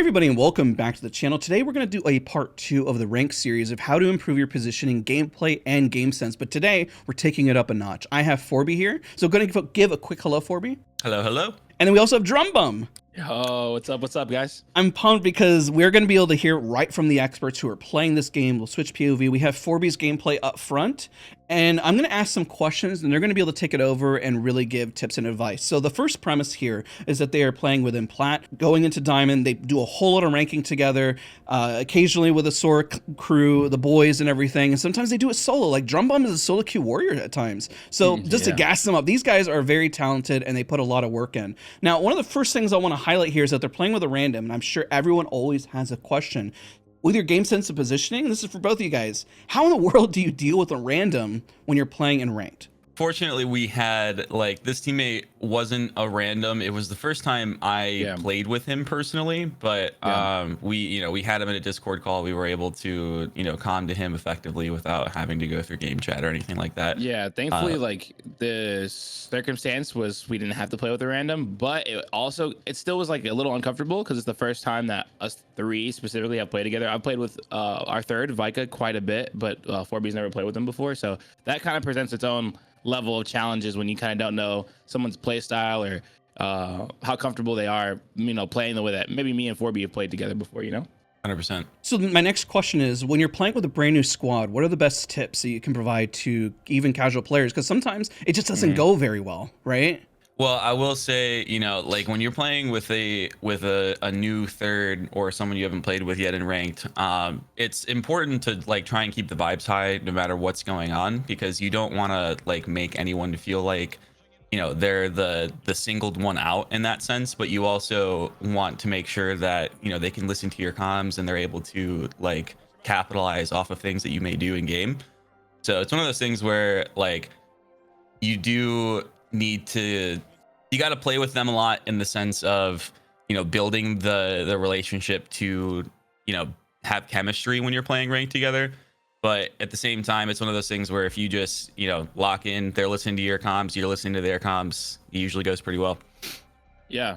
Hey everybody, and welcome back to the channel. Today we're going to do a part 2 of the rank series of how to improve your positioning, gameplay, and game sense. But today we're taking it up a notch. I have Forby here, so I'm going to give a quick hello, Forby. Hello, hello. And then we also have Drum Bum. Yo, what's up, guys? I'm pumped because we're going to be able to hear right from the experts who are playing this game. We'll switch POV. We have Forby's gameplay up front, and I'm going to ask some questions, and they're going to be able to take it over and really give tips and advice. So the first premise here is that they are playing within Plat, going into Diamond. They do a whole lot of ranking together, occasionally with a SOAR crew, the boys and everything, and sometimes they do it solo. Like Drum Bum is a solo queue warrior at times. So just to gas them up, these guys are very talented, and they put a lot of work in. Now, one of the first things I want to highlight here is that they're playing with a random, and I'm sure everyone always has a question. With your game sense of positioning, this is for both of you guys, how in the world do you deal with a random when you're playing in ranked? Fortunately, we had, like, this teammate wasn't a random. It was the first time I played with him personally, but we had him in a Discord call. We were able to, calm to him effectively without having to go through game chat or anything like that. Yeah, thankfully, like, the circumstance was we didn't have to play with a random, but it still was like a little uncomfortable because it's the first time that us three specifically have played together. I've played with our third, Vika, quite a bit, but Forby's never played with him before, so that kind of presents its own level of challenges when you kind of don't know someone's play style or how comfortable they are, playing the way that maybe me and Forby have played together before, 100%. So my next question is, when you're playing with a brand new squad, what are the best tips that you can provide to even casual players? Because sometimes it just doesn't go very well, right? Well, I will say, like when you're playing with a new third or someone you haven't played with yet in ranked, it's important to like try and keep the vibes high no matter what's going on, because you don't want to like make anyone feel like they're the singled one out in that sense, but you also want to make sure that they can listen to your comms and they're able to like capitalize off of things that you may do in game. So it's one of those things where like you do need to, you got to play with them a lot in the sense of building the relationship to have chemistry when you're playing ranked together. But at the same time, it's one of those things where if you just lock in, they're listening to your comms, you're listening to their comms, it usually goes pretty well. Yeah,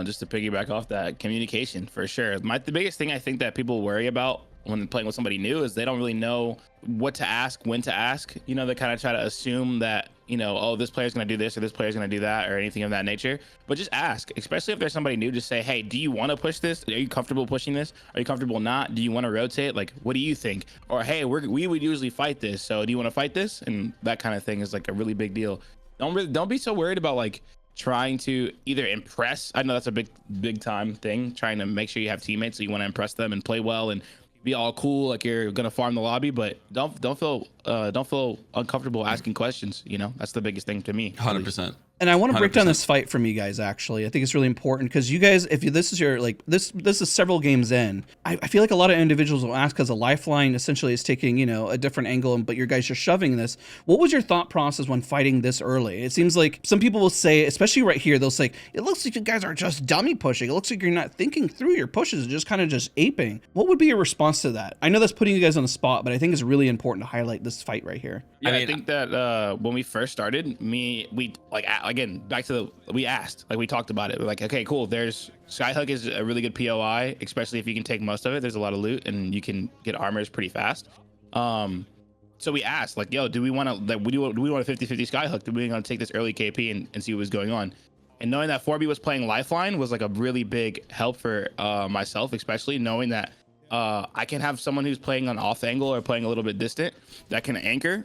just to piggyback off that, communication for sure. The biggest thing I think that people worry about when playing with somebody new is they don't really know what to ask, when to ask. They kind of try to assume that oh, this player's going to do this or this player's going to do that or anything of that nature. But just ask, especially if there's somebody new. Just say, hey, do you want to push this? Are you comfortable pushing this? Are you comfortable not? Do you want to rotate? Like, what do you think? Or hey, we would usually fight this, so do you want to fight this? And that kind of thing is like a really big deal. Don't be so worried about like trying to either impress. I know that's a big time thing, trying to make sure you have teammates, so you want to impress them and play well and be all cool like you're gonna farm the lobby, but don't feel uncomfortable asking questions. That's the biggest thing to me. 100%. And I want to break down this fight from you guys, actually. I think it's really important because you guys, this is your, like, this is several games in. I feel like a lot of individuals will ask because a lifeline essentially is taking, a different angle, but your guys are shoving this. What was your thought process when fighting this early? It seems like some people will say, especially right here, they'll say, it looks like you guys are just dummy pushing. It looks like you're not thinking through your pushes and just kind of just aping. What would be your response to that? I know that's putting you guys on the spot, but I think it's really important to highlight this fight right here. Yeah, I think that when we first started, we like, again, back to we asked, like we talked about it. We're like, okay, cool. There's Skyhook is a really good POI, especially if you can take most of it. There's a lot of loot and you can get armors pretty fast. So we asked, like, yo, do we want to, like, do we want a 50-50 Skyhook? Do we want to take this early KP and see what was going on? And knowing that Forby was playing Lifeline was like a really big help for myself, especially knowing that I can have someone who's playing on off angle or playing a little bit distant that can anchor.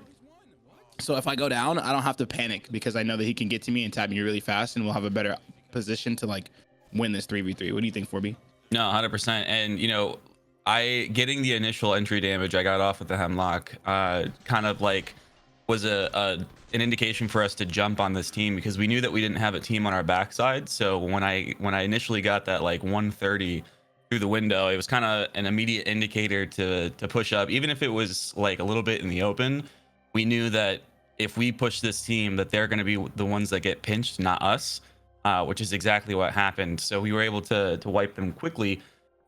So if I go down, I don't have to panic because I know that he can get to me and tap me really fast, and we'll have a better position to like win this 3v3. What do you think, Forby? No, 100%. And I getting the initial entry damage I got off with the Hemlock kind of like was an indication for us to jump on this team, because we knew that we didn't have a team on our backside. So when I initially got that like 130 through the window, it was kind of an immediate indicator to push up, even if it was like a little bit in the open. We knew that if we push this team, that they're going to be the ones that get pinched, not us, which is exactly what happened. So we were able to wipe them quickly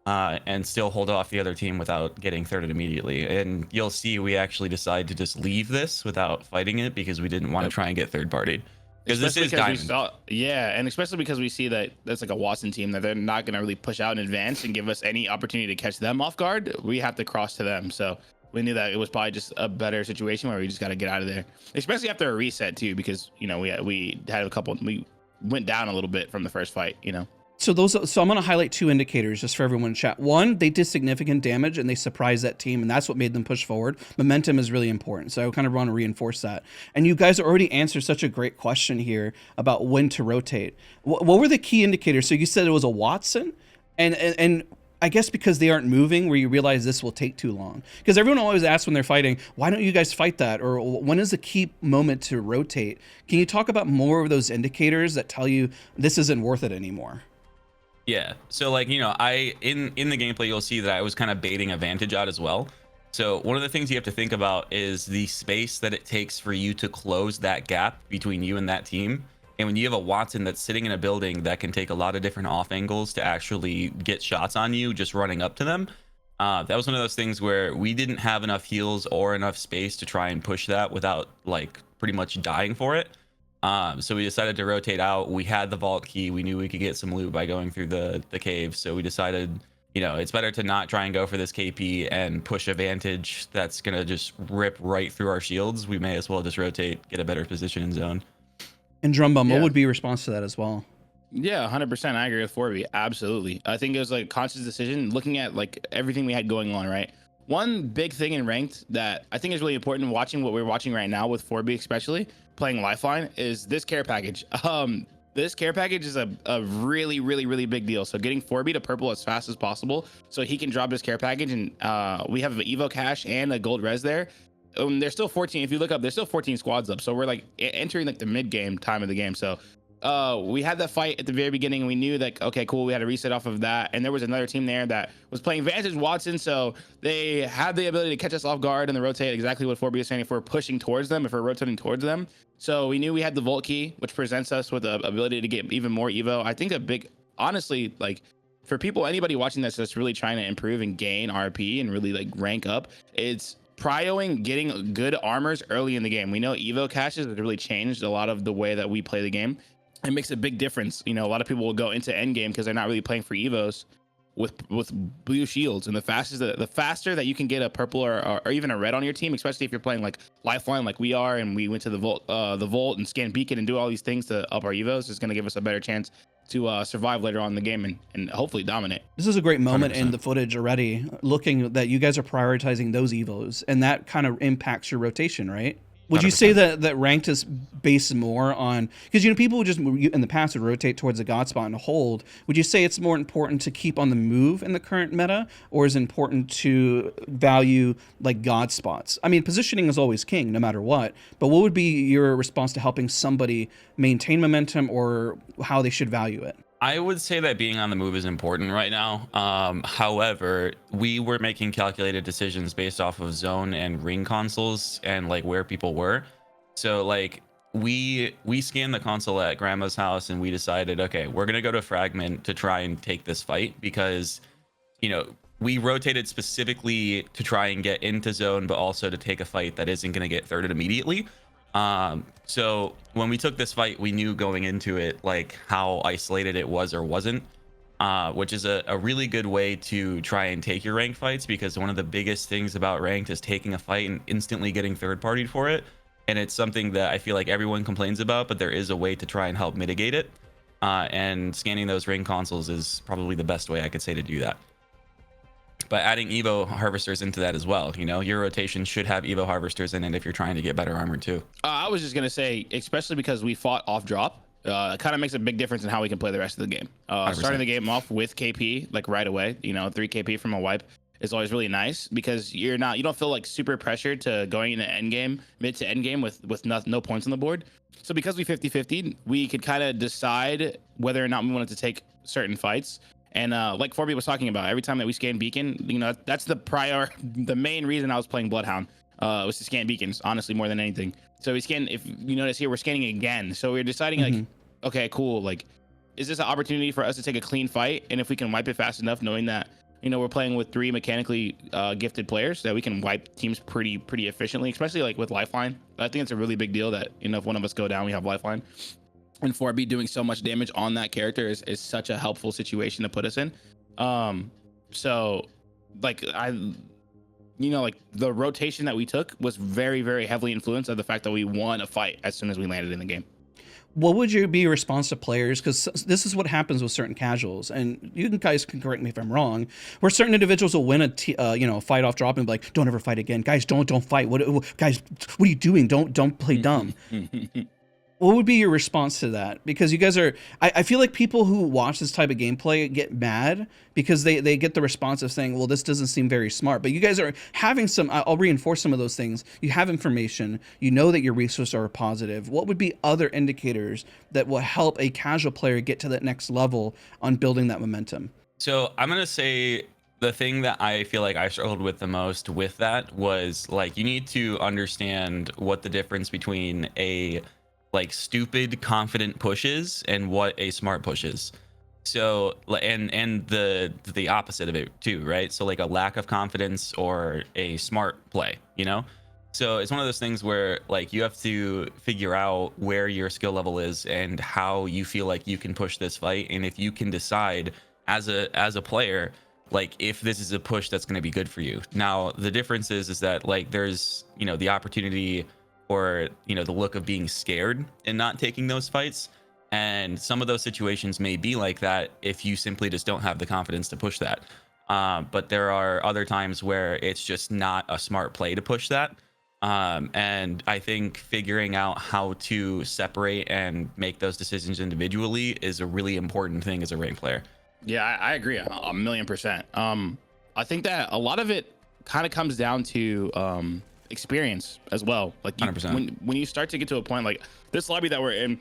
and still hold off the other team without getting thirded immediately. And you'll see we actually decided to just leave this without fighting it because we didn't want to try and get third partied. because this Especially is because we diamond. saw, yeah, and especially because we see that that's like a Watson team that they're not going to really push out in advance and give us any opportunity to catch them off guard. We have to cross to them, so we knew that it was probably just a better situation where we just got to get out of there, especially after a reset too, because we had a couple, we went down a little bit from the first fight, So I'm going to highlight 2 indicators just for everyone in chat. One, they did significant damage and they surprised that team, and that's what made them push forward. Momentum is really important, so I kind of want to reinforce that. And you guys already answered such a great question here about when to rotate. What were the key indicators? So you said it was a Watson, and I guess because they aren't moving, where you realize this will take too long. Because everyone always asks when they're fighting, why don't you guys fight that? Or when is the key moment to rotate? Can you talk about more of those indicators that tell you this isn't worth it anymore? Yeah. So like, I in the gameplay you'll see that I was kind of baiting a vantage out as well. So one of the things you have to think about is the space that it takes for you to close that gap between you and that team. And when you have a Watson that's sitting in a building that can take a lot of different off angles to actually get shots on you just running up to them, that was one of those things where we didn't have enough heals or enough space to try and push that without like pretty much dying for it. So we decided to rotate out. We had the vault key. We knew we could get some loot by going through the cave. So we decided, it's better to not try and go for this KP and push a vantage that's going to just rip right through our shields. We may as well just rotate, get a better position in zone. And Drumbum, Yeah. what would be your response to that as well? Yeah, 100%. I agree with 4B. Absolutely. I think it was like a conscious decision looking at like everything we had going on, right? One big thing in ranked that I think is really important watching what we're watching right now with 4B, especially playing Lifeline, is this care package. This care package is a really, really, really big deal. So getting 4B to purple as fast as possible so he can drop his care package. And we have an Evo cache and a gold res there. There's still 14. If you look up, there's still 14 squads up. So we're like entering like the mid game time of the game. So we had that fight at the very beginning, and we knew that, okay, cool, we had a reset off of that, and there was another team there that was playing Vantage Watson, so they had the ability to catch us off guard and then rotate, exactly what 4B is saying, if we're pushing towards them, if we're rotating towards them. So we knew we had the Vault Key, which presents us with the ability to get even more Evo. I think honestly, like, for people, anybody watching this that's really trying to improve and gain RP and really like rank up, it's prioing getting good armors early in the game. We know Evo caches have really changed a lot of the way that we play the game. It makes a big difference. A lot of people will go into Endgame because they're not really playing for Evos with blue shields. And the faster that you can get a purple or even a red on your team, especially if you're playing like Lifeline like we are, and we went to the Vault and scan Beacon and do all these things to up our Evos, is going to give us a better chance to survive later on in the game and hopefully dominate. This is a great moment 100%. in the footage already, looking that you guys are prioritizing those evos, and that kind of impacts your rotation, right? Would you say 100%. that ranked is based more on, because people would just in the past would rotate towards a god spot and hold? Would you say it's more important to keep on the move in the current meta, or is it important to value like god spots? I mean, positioning is always king, no matter what. But what would be your response to helping somebody maintain momentum, or how they should value it? I would say that being on the move is important right now. However, we were making calculated decisions based off of zone and ring consoles and like where people were. So like we scanned the console at grandma's house and we decided, okay, we're gonna go to fragment to try and take this fight, because we rotated specifically to try and get into zone, but also to take a fight that isn't gonna get thirded immediately. So when we took this fight, we knew going into it like how isolated it was or wasn't, which is a really good way to try and take your ranked fights, because one of the biggest things about ranked is taking a fight and instantly getting third partied for it. And it's something that I feel like everyone complains about, but there is a way to try and help mitigate it. And scanning those ring consoles is probably the best way I could say to do that. But adding Evo harvesters into that as well, your rotation should have Evo harvesters in it if you're trying to get better armor too. I was just going to say, especially because we fought off drop, it kind of makes a big difference in how we can play the rest of the game. Starting the game off with KP like right away, 3 KP from a wipe is always really nice, because you don't feel like super pressured to going into endgame, mid to endgame with no points on the board. So because we 50-50, we could kind of decide whether or not we wanted to take certain fights. And like 4B was talking about, every time that we scan Beacon, that's the main reason I was playing Bloodhound was to scan beacons, honestly, more than anything. So we scan, if you notice here, we're scanning again. So we're deciding like, okay, cool. Like, is this an opportunity for us to take a clean fight? And if we can wipe it fast enough, knowing that we're playing with 3 mechanically gifted players that we can wipe teams pretty efficiently, especially like with Lifeline. I think it's a really big deal that if one of us go down, we have Lifeline. And 4B doing so much damage on that character is such a helpful situation to put us in. So like like the rotation that we took was very heavily influenced by the fact that we won a fight as soon as we landed in the game. What would be your response to players? Because this is what happens with certain casuals, and you guys can correct me if I'm wrong. Where certain individuals will win a fight off drop and be like, "Don't ever fight again, guys. Don't fight. Guys? What are you doing? Don't play dumb." What would be your response to that? Because you guys are, I feel like people who watch this type of gameplay get mad because they get the response of saying, well, this doesn't seem very smart. But you guys are having I'll reinforce some of those things. You have information, you know that your resources are positive. What would be other indicators that will help a casual player get to that next level on building that momentum? So I'm going to say the thing that I feel like I struggled with the most with that was like, you need to understand what the difference between a like stupid confident pushes and what a smart push is. So and the opposite of it too, right? So like a lack of confidence or a smart play, so it's one of those things where like you have to figure out where your skill level is and how you feel like you can push this fight, and if you can decide as a player like if this is a push that's going to be good for you. Now the difference is that like there's the opportunity or the look of being scared and not taking those fights, and some of those situations may be like that if you simply just don't have the confidence to push that, but there are other times where it's just not a smart play to push that, and I think figuring out how to separate and make those decisions individually is a really important thing as a ranked player. Yeah, I agree 1,000,000%. I think that a lot of it kind of comes down to experience as well. Like 100%. when you start to get to a point like this lobby that we're in,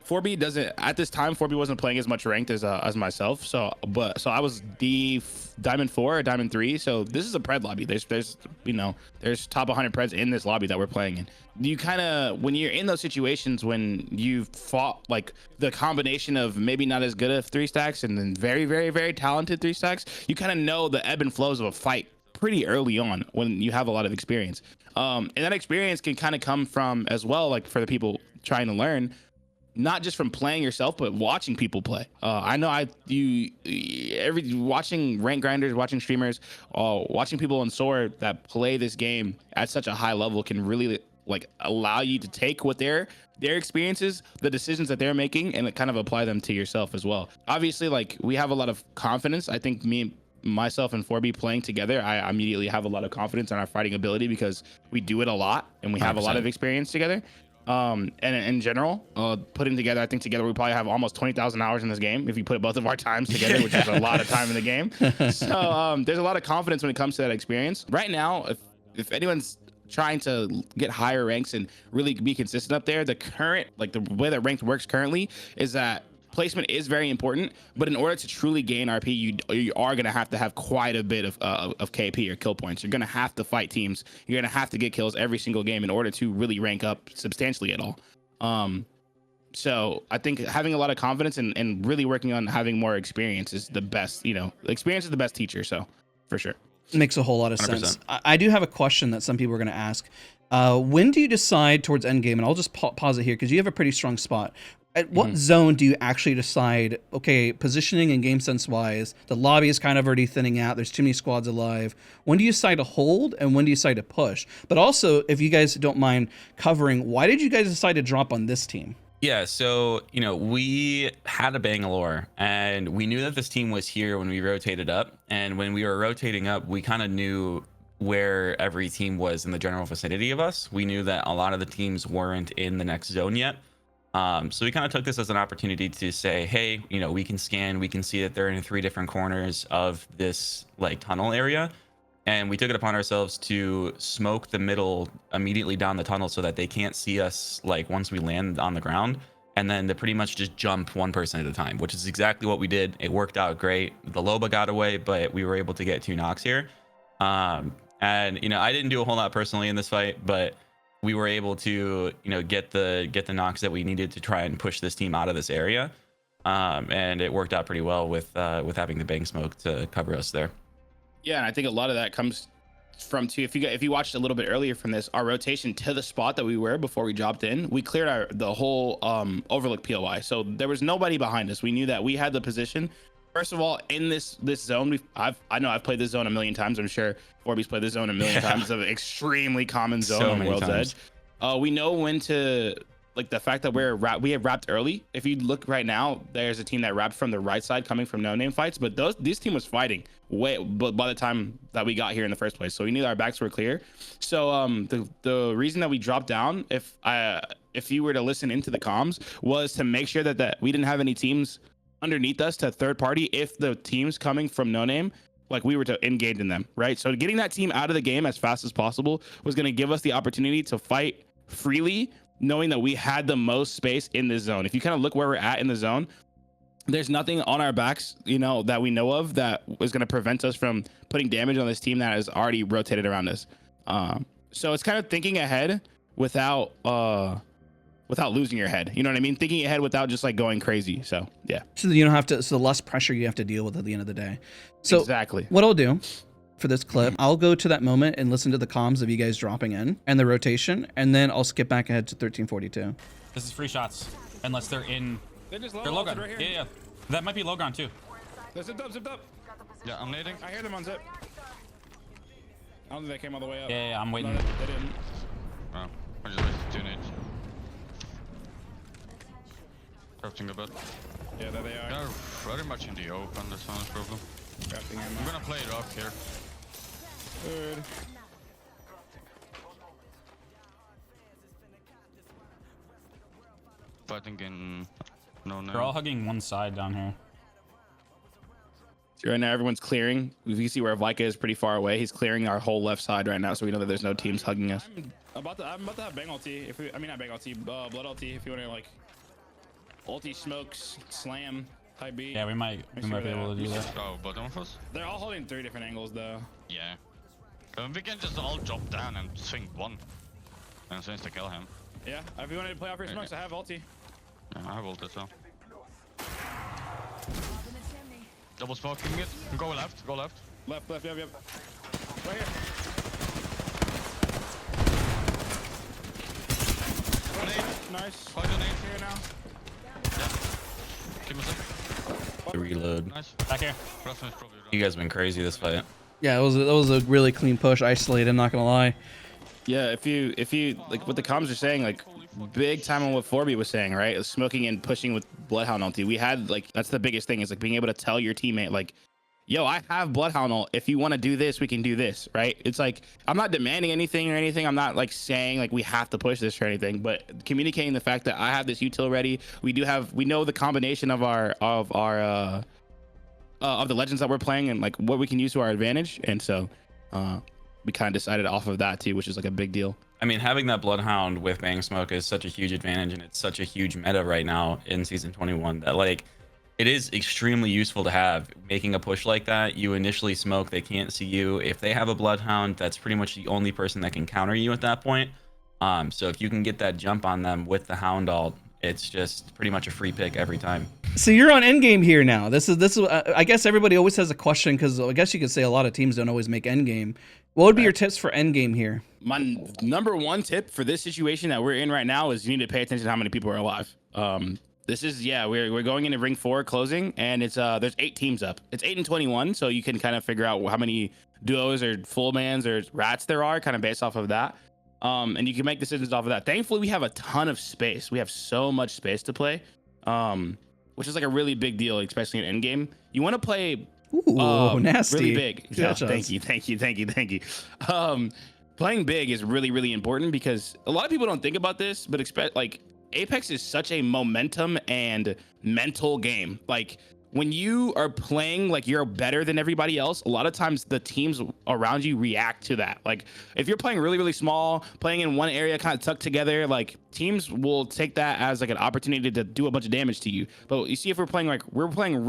4B doesn't at this time. 4B wasn't playing as much ranked as myself. So I was Diamond 4 or Diamond 3. So this is a pred lobby. There's top 100 preds in this lobby that we're playing in. You kind of, when you're in those situations when you've fought like the combination of maybe not as good of 3 stacks and then very talented 3 stacks, you kind of know the ebb and flows of a fight pretty early on when you have a lot of experience. And that experience can kind of come from as well, like for the people trying to learn, not just from playing yourself, but watching people play. I know watching rank grinders, watching streamers, watching people on Sword that play this game at such a high level can really like allow you to take what their experiences, the decisions that they're making, and kind of apply them to yourself as well. Obviously, like we have a lot of confidence. I think myself and 4B playing together, I immediately have a lot of confidence in our fighting ability because we do it a lot and we have 100%. A lot of experience together. And in general, putting together, I think together we probably have almost 20,000 hours in this game if you put both of our times together, which is a lot of time in the game. So there's a lot of confidence when it comes to that experience. Right now, if anyone's trying to get higher ranks and really be consistent up there, the current, like the way that ranked works currently is that placement is very important, but in order to truly gain RP, you are going to have quite a bit of KP or kill points. You're going to have to fight teams. You're going to have to get kills every single game in order to really rank up substantially at all. So I think having a lot of confidence and really working on having more experience is the best, experience is the best teacher. So for sure. Makes a whole lot of 100%. sense. I do have a question that some people are going to ask. When do you decide towards endgame? And I'll just pause it here because you have a pretty strong spot. At what zone do you actually decide, okay, positioning and game sense wise, the lobby is kind of already thinning out. There's too many squads alive. When do you decide to hold and when do you decide to push? But also, if you guys don't mind covering, why did you guys decide to drop on this team? Yeah, so, we had a Bangalore and we knew that this team was here when we rotated up. And when we were rotating up, we kind of knew where every team was in the general vicinity of us. We knew that a lot of the teams weren't in the next zone yet. So we kind of took this as an opportunity to say, hey, we can scan, we can see that they're in 3 different corners of this like tunnel area. And we took it upon ourselves to smoke the middle immediately down the tunnel so that they can't see us like once we land on the ground, and then to pretty much just jump one person at a time, which is exactly what we did. It worked out great. The Loba got away, but we were able to get 2 knocks here. And I didn't do a whole lot personally in this fight, but we were able to get the knocks that we needed to try and push this team out of this area. and it worked out pretty well with having the bang smoke to cover us there. Yeah, and I think a lot of that comes from too. If you watched a little bit earlier from this, our rotation to the spot that we were before we dropped in, we cleared the whole overlook POI, so there was nobody behind us. We knew that we had the position. First of all, in this zone, I know I've played this zone a million times. I'm sure Forby's played this zone a million times. It's an extremely common zone So on many World's times. Edge. We know when to, like, the fact that we have wrapped early. If you look right now, there's a team that wrapped from the right side coming from no name fights, but this team was fighting but by the time that we got here in the first place, so we knew our backs were clear. So the reason that we dropped down, if you were to listen into the comms, was to make sure that we didn't have any teams underneath us to third party if the teams coming from no name, like, we were to engage in them, right? So getting that team out of the game as fast as possible was going to give us the opportunity to fight freely, knowing that we had the most space in this zone. If you kind of look where we're at in the zone, there's nothing on our backs, that we know of that was going to prevent us from putting damage on this team that has already rotated around us. So it's kind of thinking ahead without losing your head. You know what I mean? Thinking ahead without just like going crazy. So yeah. So you don't have to. So the less pressure you have to deal with at the end of the day. So exactly. What I'll do for this clip, I'll go to that moment and listen to the comms of you guys dropping in and the rotation, and then I'll skip back ahead to 1342. This is free shots, unless they're in. They're just They're low gun. right here. Yeah. That might be low gun too. They're zipped up. Yeah, I'm nading. I hear them on zip. I don't think they came all the way up. Yeah, I'm waiting. No, they didn't. Oh, I just wasted 2 nades. Crafting a bit. Yeah, there they are. They're very much in the open, that's not a problem. Crafting I'm ammo. gonna play it off here. Good. Fighting in no name. They're all hugging one side down here. So right now everyone's clearing. You can see where Vika is pretty far away. He's clearing our whole left side right now, so we know that there's no teams hugging us. I'm about to have bang ulti. Not bang ulti, blood ulti. If you want to like ulti smokes, slam, type B. Yeah, we might be able to do that. Oh, bottom of us? They're all holding 3 different angles though. Yeah. We can just all drop down and swing one. And swings to kill him. Yeah, if you wanted to play off your smokes, I have ulti. Yeah, I will as well. Double smoking it. Go left, go left. Left, yep. Right here. Nice. Hold your nade. Here now. Give me a sec. The reload. Nice. Back here. Russian is probably You guys have been crazy this fight. Yeah, that was a really clean push, isolated. I'm not gonna lie. Yeah, if you like what the comms are saying, like big time on what Forby was saying, right? Smoking and pushing with Bloodhound ulti. We had like that's the biggest thing is like being able to tell your teammate like, yo, I have Bloodhound ult. If you want to do this, we can do this, right? It's like I'm not demanding anything or anything. I'm not like saying like we have to push this or anything, but communicating the fact that I have this util ready. We know the combination of the legends that we're playing and like what we can use to our advantage, and so we kind of decided off of that too, which is like a big deal. I mean, having that Bloodhound with Bang Smoke is such a huge advantage, and it's such a huge meta right now in Season 21 that, like, it is extremely useful to have. Making a push like that, you initially smoke, they can't see you. If they have a Bloodhound, that's pretty much the only person that can counter you at that point. So if you can get that jump on them with the Hound ult, it's just pretty much a free pick every time. So you're on Endgame here now. This is. I guess everybody always has a question because I guess you could say a lot of teams don't always make Endgame. What would be your tips for Endgame here? My number one tip for this situation that we're in right now is you need to pay attention to how many people are alive. This is we're going into ring 4 closing, and it's there's 8 teams up. It's 8 and 21, so you can kind of figure out how many duos or full mans or rats there are, kind of based off of that. And you can make decisions off of that. Thankfully, we have a ton of space. We have so much space to play, which is like a really big deal, especially in Endgame. You want to play Nasty. really big. Yeah, Gotcha. thank you. Playing big is really, really important because a lot of people don't think about this, but Apex is such a momentum and mental game. Like when you are playing like you're better than everybody else, a lot of times the teams around you react to that. Like if you're playing really, really small, playing in one area kind of tucked together, like teams will take that as like an opportunity to do a bunch of damage to you. But you see, if we're playing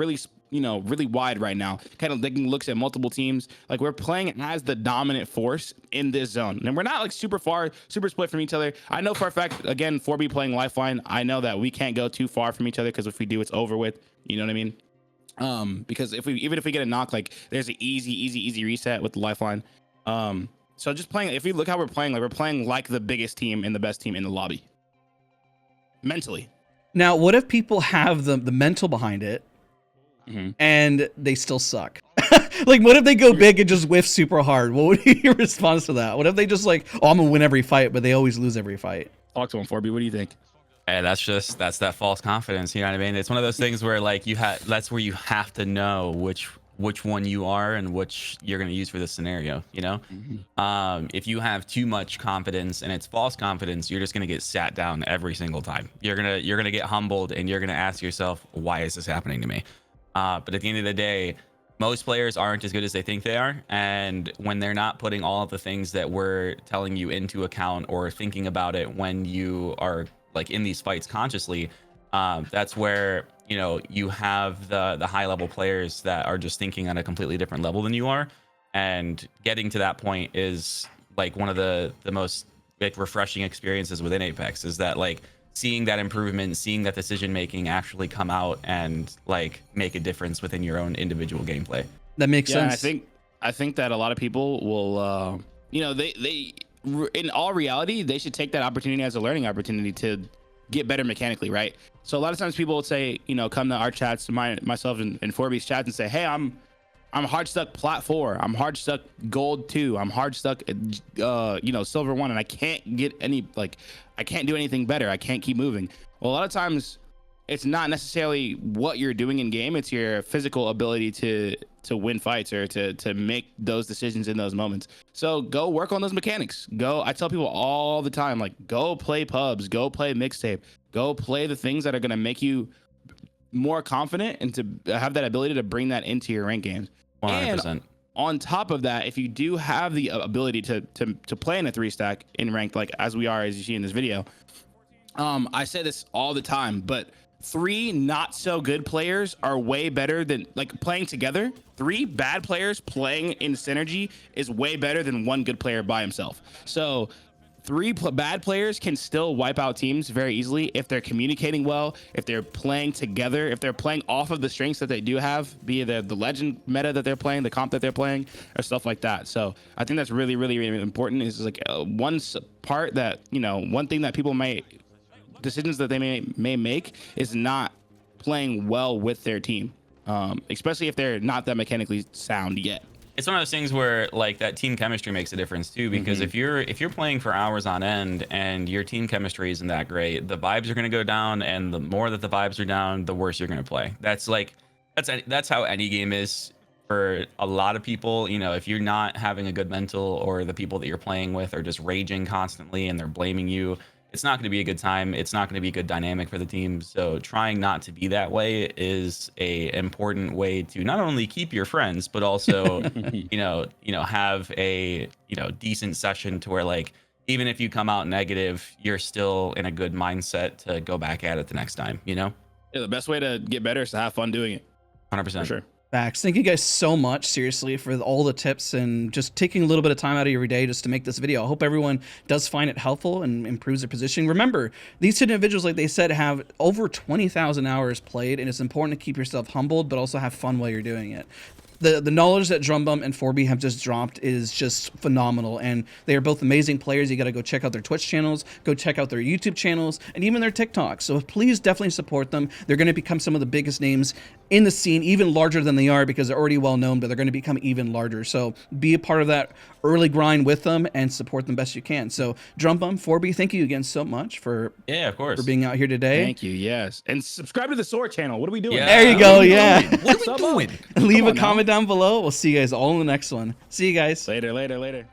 really wide right now, kind of taking looks at multiple teams. Like, we're playing as the dominant force in this zone, and we're not like super split from each other. I know for a fact, again, 4B playing Lifeline, I know that we can't go too far from each other, because if we do, it's over with. You know what I mean? Because even if we get a knock, like, there's an easy reset with the Lifeline. So just playing, if you look how we're playing, like, we're playing like the biggest team and the best team in the lobby mentally. Now, what if people have the mental behind it and they still suck? Like, what if they go big and just whiff super hard? What would be your response to that? What if they just like, oh, I'm gonna win every fight, but they always lose every fight? Talk to him, 4B. What do you think? And that's that false confidence. You know what I mean? It's one of those things where like that's where you have to know which one you are and which you're going to use for this scenario. You know, if you have too much confidence and it's false confidence, you're just going to get sat down every single time. You're gonna get humbled, and you're gonna ask yourself, why is this happening to me? But at the end of the day, most players aren't as good as they think they are, and when they're not putting all of the things that we're telling you into account or thinking about it when you are like in these fights consciously, that's where you have the high level players that are just thinking on a completely different level than you are, and getting to that point is like one of the most like refreshing experiences within Apex, is that like seeing that improvement, seeing that decision making actually come out and like make a difference within your own individual gameplay. That makes sense. I think that a lot of people will they in all reality, they should take that opportunity as a learning opportunity to get better mechanically, right? So a lot of times people would say, come to our chats, to myself and 4B's chats, and say, hey, I'm hard stuck plat 4, I'm hard stuck gold 2, I'm hard stuck silver 1, and I can't get any, like, I can't do anything better, I can't keep moving. Well, a lot of times it's not necessarily what you're doing in game, it's your physical ability to win fights or to make those decisions in those moments. So go work on those mechanics. I tell people all the time, like, go play pubs, go play mixtape, go play the things that are going to make you more confident and to have that ability to bring that into your rank games. 100%. And on top of that, if you do have the ability to play in a 3-stack in ranked, like as we are, as you see in this video, I say this all the time, but 3 not so good players are way better than, like, playing together. 3 bad players playing in synergy is way better than 1 good player by himself. So 3 bad players can still wipe out teams very easily if they're communicating well, if they're playing together, if they're playing off of the strengths that they do have, be it the legend meta that they're playing, the comp that they're playing, or stuff like that. So I think that's really, really, really important. Is like one part that, one thing that people decisions that they may make is not playing well with their team, especially if they're not that mechanically sound yet. It's one of those things where like that team chemistry makes a difference too, because if you're playing for hours on end and your team chemistry isn't that great, the vibes are going to go down, and the more that the vibes are down, the worse you're going to play. That's how any game is for a lot of people. If you're not having a good mental, or the people that you're playing with are just raging constantly and they're blaming you, it's not going to be a good time. It's not going to be a good dynamic for the team. So trying not to be that way is a important way to not only keep your friends, but also, have a, decent session to where, like, even if you come out negative, you're still in a good mindset to go back at it the next time, Yeah, the best way to get better is to have fun doing it. 100%. For sure. Facts. Thank you guys so much, seriously, for all the tips and just taking a little bit of time out of your day just to make this video. I hope everyone does find it helpful and improves their positioning. Remember, these individuals, like they said, have over 20,000 hours played, and it's important to keep yourself humbled, but also have fun while you're doing it. The knowledge that Drumbum and 4B have just dropped is just phenomenal, and they are both amazing players. You got to go check out their Twitch channels, go check out their YouTube channels, and even their TikToks. So please definitely support them. They're going to become some of the biggest names in the scene, even larger than they are, because they're already well known, but they're going to become even larger. So be a part of that early grind with them and support them best you can. So Drumbum, 4B, thank you again so much for of course, for being out here today. Thank you. Yes, and subscribe to the Sword channel. What are we doing? Yeah. There you go. Yeah. What are we doing? Leave a comment down below. We'll see you guys all in the next one. See you guys. Later.